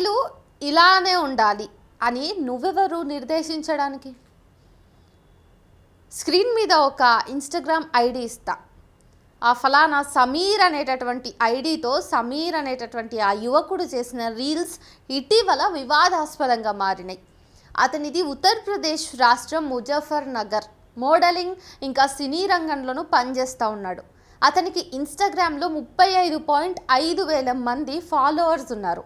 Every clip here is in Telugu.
అమ్మాయిలు ఇలానే ఉండాలి అని నువ్వెవరు నిర్దేశించడానికి? స్క్రీన్ మీద ఒక ఇన్స్టాగ్రామ్ ఐడి ఇస్తా. ఆ ఫలానా సమీర్ అనేటటువంటి ఐడితో సమీర్ అనేటటువంటి ఆ యువకుడు చేసిన రీల్స్ ఇటీవల వివాదాస్పదంగా మారినాయి. అతనిది ఉత్తరప్రదేశ్ రాష్ట్రం ముజఫర్ నగర్. మోడలింగ్ ఇంకా సినీ రంగంలోనూ పనిచేస్తూ ఉన్నాడు. అతనికి ఇన్స్టాగ్రామ్లో 35,500 మంది ఫాలోవర్స్ ఉన్నారు.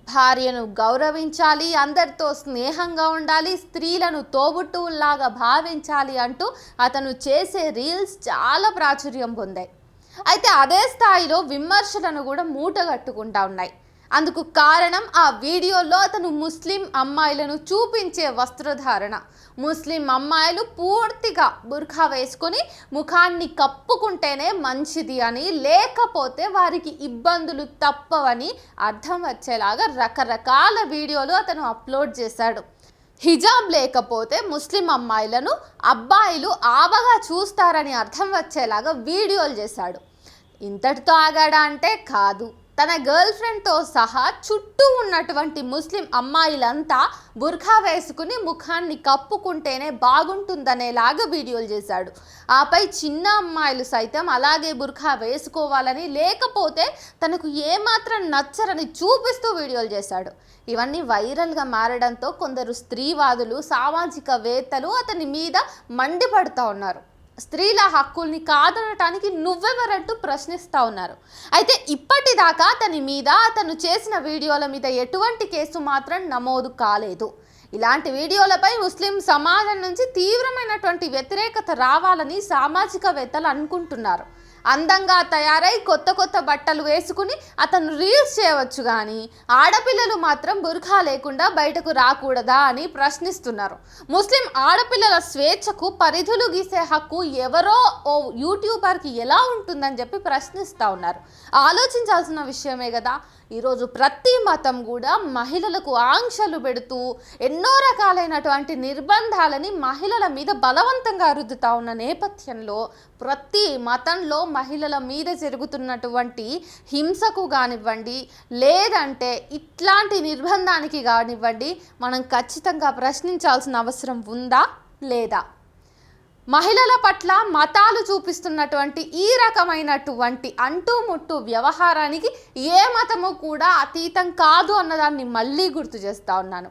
భార్యను గౌరవించాలి, అందరితో స్నేహంగా ఉండాలి, స్త్రీలను తోబుట్టువుల్లాగా భావించాలి అంటూ అతను చేసే రీల్స్ చాలా ప్రాచుర్యం పొందాయి. అయితే అదే స్థాయిలో విమర్శలను కూడా మూటగట్టుకుంటా ఉన్నాయి. అందుకు కారణం ఆ వీడియోలో అతను ముస్లిం అమ్మాయిలను చూపించే వస్త్రధారణ. ముస్లిం అమ్మాయిలు పూర్తిగా బుర్ఖా వేసుకొని ముఖాన్ని కప్పుకుంటేనే మంచిది అని, లేకపోతే వారికి ఇబ్బందులు తప్పవని అర్థం వచ్చేలాగా రకరకాల వీడియోలు అతను అప్లోడ్ చేశాడు. హిజాబ్ లేకపోతే ముస్లిం అమ్మాయిలను అబ్బాయిలు ఆవగా చూస్తారని అర్థం వచ్చేలాగా వీడియోలు చేశాడు. ఇంతటితో ఆగాడా అంటే కాదు. తన గర్ల్ ఫ్రెండ్తో సహా చుట్టూ ఉన్నటువంటి ముస్లిం అమ్మాయిలంతా బుర్ఖా వేసుకుని ముఖాన్ని కప్పుకుంటేనే బాగుంటుందనేలాగా వీడియోలు చేశాడు. ఆపై చిన్న అమ్మాయిలు సైతం అలాగే బుర్ఖా వేసుకోవాలని, లేకపోతే తనకు ఏమాత్రం నచ్చరని చూపిస్తూ వీడియోలు చేశాడు. ఇవన్నీ వైరల్గా మారడంతో కొందరు స్త్రీవాదులు, సామాజికవేత్తలు అతని మీద మండిపడుతూ ఉన్నారు. స్త్రీల హక్కుల్ని కాదనటానికి నువ్వెవరంటూ ప్రశ్నిస్తూ ఉన్నారు. అయితే ఇప్పటిదాకా అతని మీద, అతను చేసిన వీడియోల మీద ఎటువంటి కేసు మాత్రం నమోదు కాలేదు. ఇలాంటి వీడియోలపై ముస్లిం సమాజం నుంచి తీవ్రమైనటువంటి వ్యతిరేకత రావాలని సామాజికవేత్తలు అనుకుంటున్నారు. అందంగా తయారై కొత్త కొత్త బట్టలు వేసుకుని అతను రీల్స్ చేయవచ్చు, కానీ ఆడపిల్లలు మాత్రం బుర్ఖా లేకుండా బయటకు రాకూడదా అని ప్రశ్నిస్తున్నారు. ముస్లిం ఆడపిల్లల స్వేచ్ఛకు పరిధులు గీసే హక్కు ఎవరో ఓ యూట్యూబర్కి ఎలా ఉంటుందని చెప్పి ప్రశ్నిస్తూ ఉన్నారు. ఆలోచించాల్సిన విషయమే కదా. ఈరోజు ప్రతి మతం కూడా మహిళలకు ఆంక్షలు పెడుతూ ఎన్నో రకాలైనటువంటి నిర్బంధాలని మహిళల మీద బలవంతంగా రుద్దుతా ఉన్న నేపథ్యంలో ప్రతి మతంలో మహిళల మీద జరుగుతున్నటువంటి హింసకు కానివ్వండి, లేదంటే ఇట్లాంటి నిర్బంధానికి కానివ్వండి, మనం ఖచ్చితంగా ప్రశ్నించాల్సిన అవసరం ఉందా లేదా? మహిళల పట్ల మతాలు చూపిస్తున్నటువంటి ఈ రకమైనటువంటి అంటుముట్టు వ్యవహారానికి ఏ మతము కూడా అతీతం కాదు అన్నదాన్ని మళ్ళీ గుర్తు చేస్తూ ఉన్నాను.